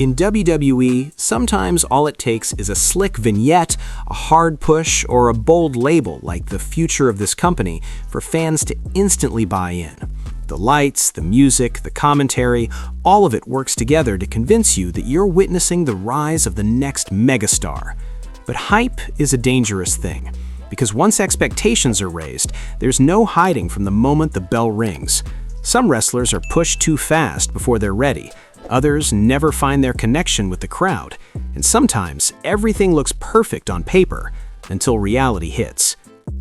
In WWE, sometimes all it takes is a slick vignette, a hard push, or a bold label like the future of this company for fans to instantly buy in. The lights, the music, the commentary, all of it works together to convince you that you're witnessing the rise of the next megastar. But hype is a dangerous thing, because once expectations are raised, there's no hiding from the moment the bell rings. Some wrestlers are pushed too fast before they're ready. Others never find their connection with the crowd, and sometimes everything looks perfect on paper until reality hits.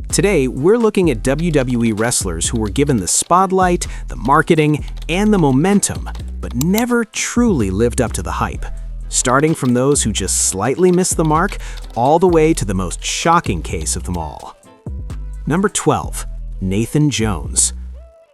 Today, we're looking at WWE wrestlers who were given the spotlight, the marketing, and the momentum, but never truly lived up to the hype. Starting from those who just slightly missed the mark, all the way to the most shocking case of them all. Number 12. Nathan Jones.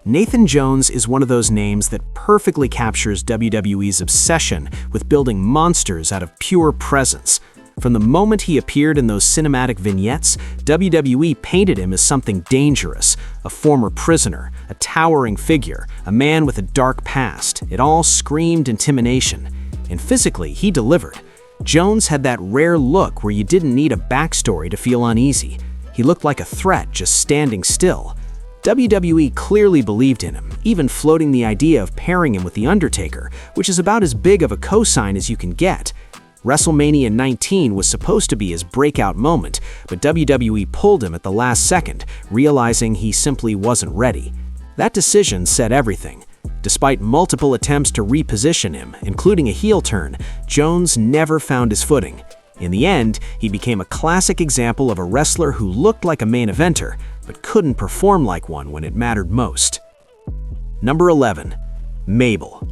Nathan Jones is one of those names that perfectly captures WWE's obsession with building monsters out of pure presence. From the moment he appeared in those cinematic vignettes, WWE painted him as something dangerous, a former prisoner, a towering figure, a man with a dark past. It all screamed intimidation. And physically, he delivered. Jones had that rare look where you didn't need a backstory to feel uneasy. He looked like a threat just standing still. WWE clearly believed in him, even floating the idea of pairing him with The Undertaker, which is about as big of a cosign as you can get. WrestleMania 19 was supposed to be his breakout moment, but WWE pulled him at the last second, realizing he simply wasn't ready. That decision said everything. Despite multiple attempts to reposition him, including a heel turn, Jones never found his footing. In the end, he became a classic example of a wrestler who looked like a main eventer, but couldn't perform like one when it mattered most. Number 11. Mabel.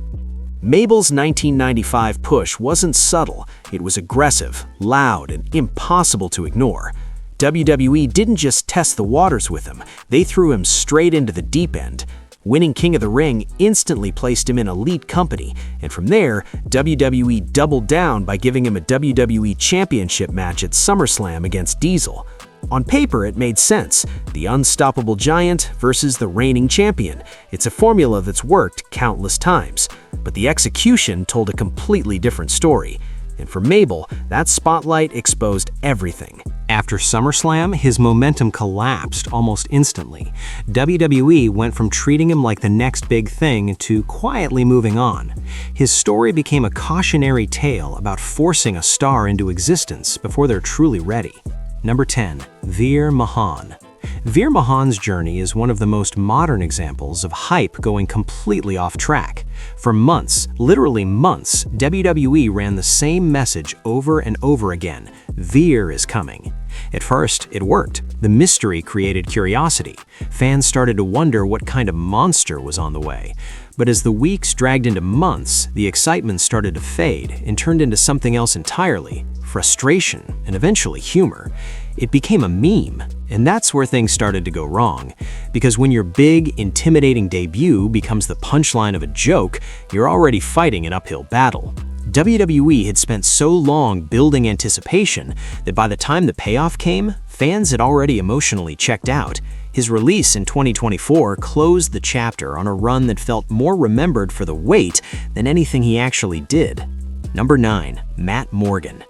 Mabel's 1995 push wasn't subtle, it was aggressive, loud, and impossible to ignore. WWE didn't just test the waters with him, they threw him straight into the deep end. Winning King of the Ring instantly placed him in elite company, and from there, WWE doubled down by giving him a WWE Championship match at SummerSlam against Diesel. On paper, it made sense. The unstoppable giant versus the reigning champion. It's a formula that's worked countless times. But the execution told a completely different story. And for Mabel, that spotlight exposed everything. After SummerSlam, his momentum collapsed almost instantly. WWE went from treating him like the next big thing to quietly moving on. His story became a cautionary tale about forcing a star into existence before they're truly ready. Number 10. Veer Mahaan. Veer Mahaan's journey is one of the most modern examples of hype going completely off track. For months, literally months, WWE ran the same message over and over again: Veer is coming. At first, it worked. The mystery created curiosity. Fans started to wonder what kind of monster was on the way. But as the weeks dragged into months, the excitement started to fade and turned into something else entirely: frustration and eventually humor. It became a meme, and that's where things started to go wrong. Because when your big, intimidating debut becomes the punchline of a joke, you're already fighting an uphill battle. WWE had spent so long building anticipation that by the time the payoff came, fans had already emotionally checked out. His release in 2024 closed the chapter on a run that felt more remembered for the wait than anything he actually did. Number 9. Matt Morgan.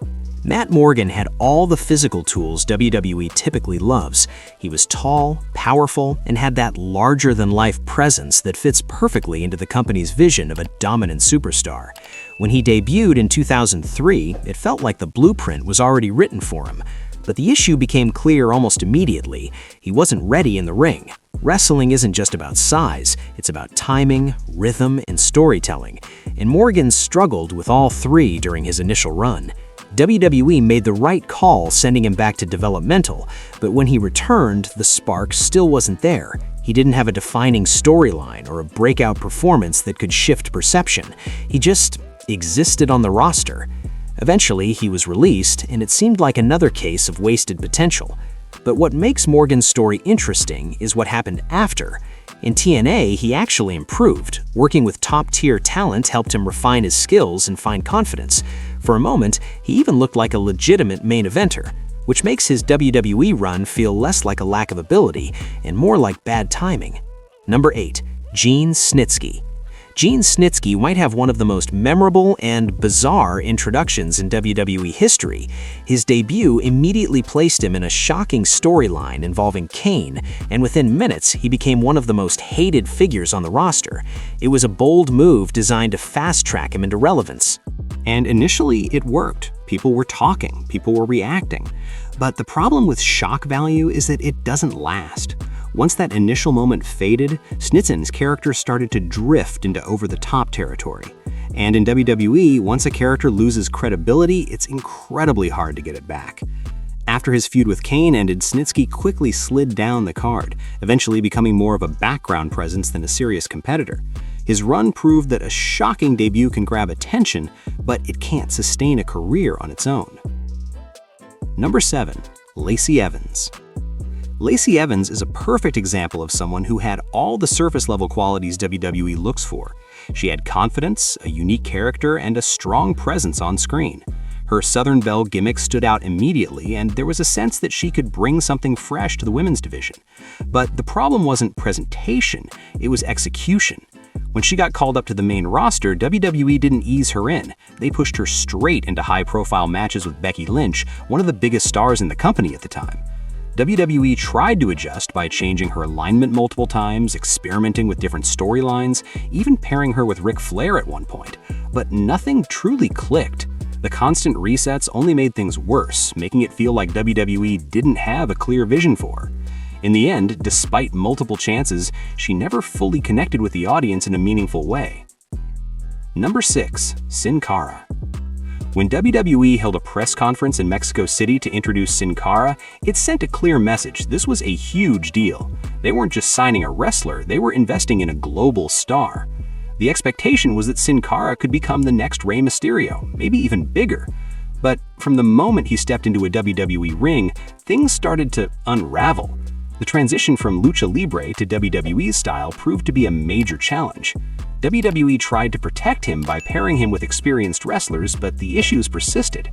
Matt Morgan had all the physical tools WWE typically loves. He was tall, powerful, and had that larger-than-life presence that fits perfectly into the company's vision of a dominant superstar. When he debuted in 2003, it felt like the blueprint was already written for him. But the issue became clear almost immediately. He wasn't ready in the ring. Wrestling isn't just about size, it's about timing, rhythm, and storytelling. And Morgan struggled with all three during his initial run. WWE made the right call sending him back to developmental, but when he returned, the spark still wasn't there. He didn't have a defining storyline or a breakout performance that could shift perception. He just existed on the roster. Eventually, he was released, and it seemed like another case of wasted potential. But what makes Morgan's story interesting is what happened after. In TNA, he actually improved. Working with top-tier talent helped him refine his skills and find confidence. For a moment, he even looked like a legitimate main eventer, which makes his WWE run feel less like a lack of ability and more like bad timing. Number 8. Gene Snitsky. Gene Snitsky might have one of the most memorable and bizarre introductions in WWE history. His debut immediately placed him in a shocking storyline involving Kane, and within minutes, he became one of the most hated figures on the roster. It was a bold move designed to fast-track him into relevance. And initially, it worked. People were talking, people were reacting. But the problem with shock value is that it doesn't last. Once that initial moment faded, Snitsky's character started to drift into over-the-top territory. And in WWE, once a character loses credibility, it's incredibly hard to get it back. After his feud with Kane ended, Snitsky quickly slid down the card, eventually becoming more of a background presence than a serious competitor. His run proved that a shocking debut can grab attention, but it can't sustain a career on its own. Number 7. Lacey Evans. Lacey Evans is a perfect example of someone who had all the surface-level qualities WWE looks for. She had confidence, a unique character, and a strong presence on screen. Her Southern Belle gimmick stood out immediately, and there was a sense that she could bring something fresh to the women's division. But the problem wasn't presentation, it was execution. When she got called up to the main roster, WWE didn't ease her in. They pushed her straight into high-profile matches with Becky Lynch, one of the biggest stars in the company at the time. WWE tried to adjust by changing her alignment multiple times, experimenting with different storylines, even pairing her with Ric Flair at one point. But nothing truly clicked. The constant resets only made things worse, making it feel like WWE didn't have a clear vision for her. In the end, despite multiple chances, she never fully connected with the audience in a meaningful way. Number 6. Sin Cara. When WWE held a press conference in Mexico City to introduce Sin Cara, it sent a clear message. This was a huge deal. They weren't just signing a wrestler, they were investing in a global star. The expectation was that Sin Cara could become the next Rey Mysterio, maybe even bigger. But from the moment he stepped into a WWE ring, things started to unravel. The transition from Lucha Libre to WWE's style proved to be a major challenge. WWE tried to protect him by pairing him with experienced wrestlers, but the issues persisted.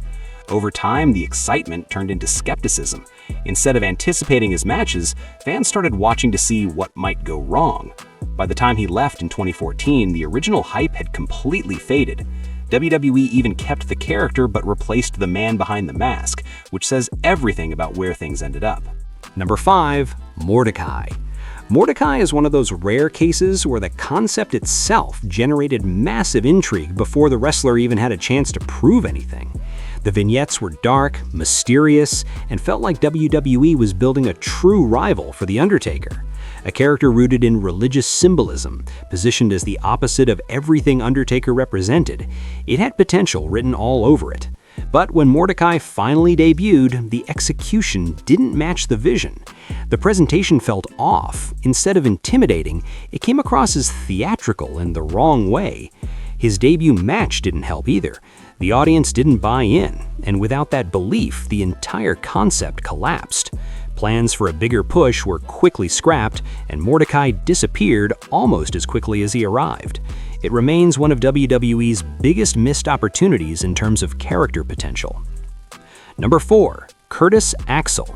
Over time, the excitement turned into skepticism. Instead of anticipating his matches, fans started watching to see what might go wrong. By the time he left in 2014, the original hype had completely faded. WWE even kept the character but replaced the man behind the mask, which says everything about where things ended up. Number 5. Mordecai. Mordecai is one of those rare cases where the concept itself generated massive intrigue before the wrestler even had a chance to prove anything. The vignettes were dark, mysterious, and felt like WWE was building a true rival for The Undertaker. A character rooted in religious symbolism, positioned as the opposite of everything Undertaker represented, it had potential written all over it. But when Mordecai finally debuted, the execution didn't match the vision. The presentation felt off. Instead of intimidating, it came across as theatrical in the wrong way. His debut match didn't help either. The audience didn't buy in, and without that belief, the entire concept collapsed. Plans for a bigger push were quickly scrapped, and Mordecai disappeared almost as quickly as he arrived. It remains one of WWE's biggest missed opportunities in terms of character potential. Number 4. Curtis Axel.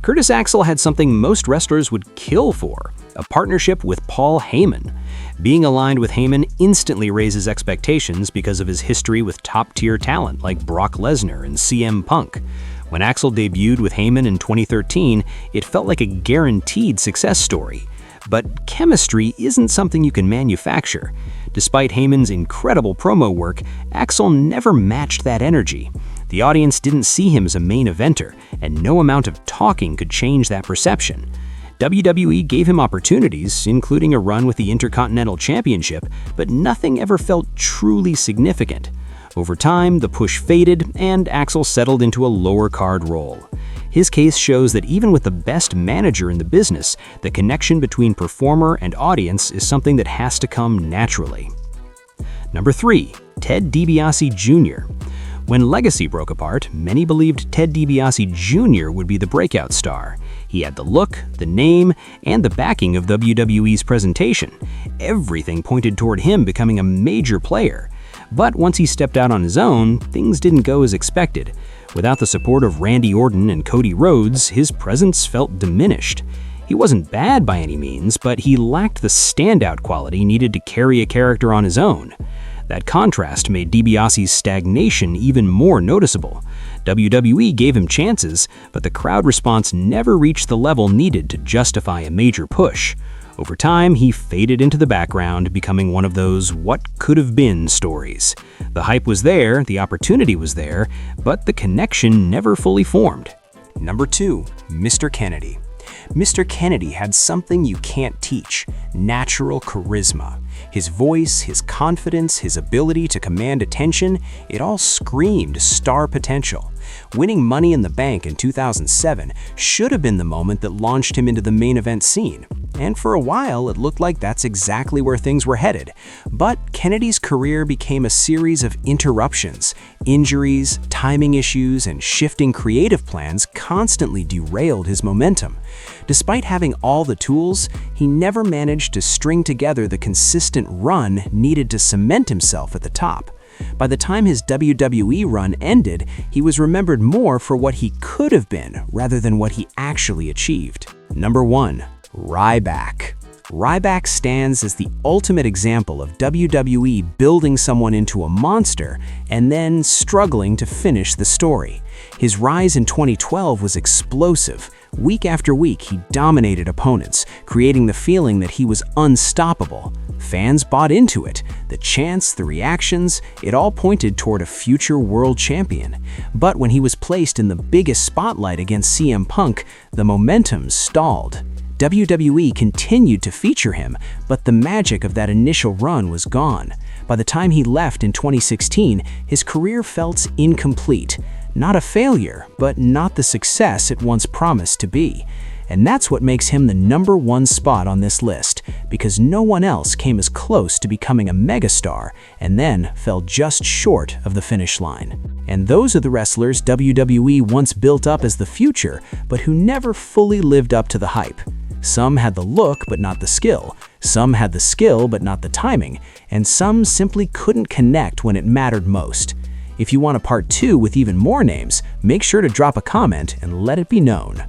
Curtis Axel had something most wrestlers would kill for, a partnership with Paul Heyman. Being aligned with Heyman instantly raises expectations because of his history with top-tier talent like Brock Lesnar and CM Punk. When Axel debuted with Heyman in 2013, it felt like a guaranteed success story. But chemistry isn't something you can manufacture. Despite Heyman's incredible promo work, Axel never matched that energy. The audience didn't see him as a main eventer, and no amount of talking could change that perception. WWE gave him opportunities, including a run with the Intercontinental Championship, but nothing ever felt truly significant. Over time, the push faded, and Axel settled into a lower card role. His case shows that even with the best manager in the business, the connection between performer and audience is something that has to come naturally. Number 3. Ted DiBiase Jr. When Legacy broke apart, many believed Ted DiBiase Jr. would be the breakout star. He had the look, the name, and the backing of WWE's presentation. Everything pointed toward him becoming a major player. But once he stepped out on his own, things didn't go as expected. Without the support of Randy Orton and Cody Rhodes, his presence felt diminished. He wasn't bad by any means, but he lacked the standout quality needed to carry a character on his own. That contrast made DiBiase's stagnation even more noticeable. WWE gave him chances, but the crowd response never reached the level needed to justify a major push. Over time, he faded into the background, becoming one of those what-could-have-been stories. The hype was there, the opportunity was there, but the connection never fully formed. Number 2. Mr. Kennedy. Mr. Kennedy had something you can't teach: natural charisma. His voice, his confidence, his ability to command attention, it all screamed star potential. Winning Money in the Bank in 2007 should have been the moment that launched him into the main event scene. And for a while, it looked like that's exactly where things were headed. But Kennedy's career became a series of interruptions. Injuries, timing issues, and shifting creative plans constantly derailed his momentum. Despite having all the tools, he never managed to string together the consistent run needed to cement himself at the top. By the time his WWE run ended, he was remembered more for what he could have been rather than what he actually achieved. Number 1. Ryback. Ryback stands as the ultimate example of WWE building someone into a monster and then struggling to finish the story. His rise in 2012 was explosive. Week after week, he dominated opponents, creating the feeling that he was unstoppable. Fans bought into it. The chants, the reactions, it all pointed toward a future world champion. But when he was placed in the biggest spotlight against CM Punk, the momentum stalled. WWE continued to feature him, but the magic of that initial run was gone. By the time he left in 2016, his career felt incomplete. Not a failure, but not the success it once promised to be. And that's what makes him the number 1 spot on this list, because no one else came as close to becoming a megastar and then fell just short of the finish line. And those are the wrestlers WWE once built up as the future, but who never fully lived up to the hype. Some had the look but not the skill, some had the skill but not the timing, and some simply couldn't connect when it mattered most. If you want a part 2 with even more names, make sure to drop a comment and let it be known.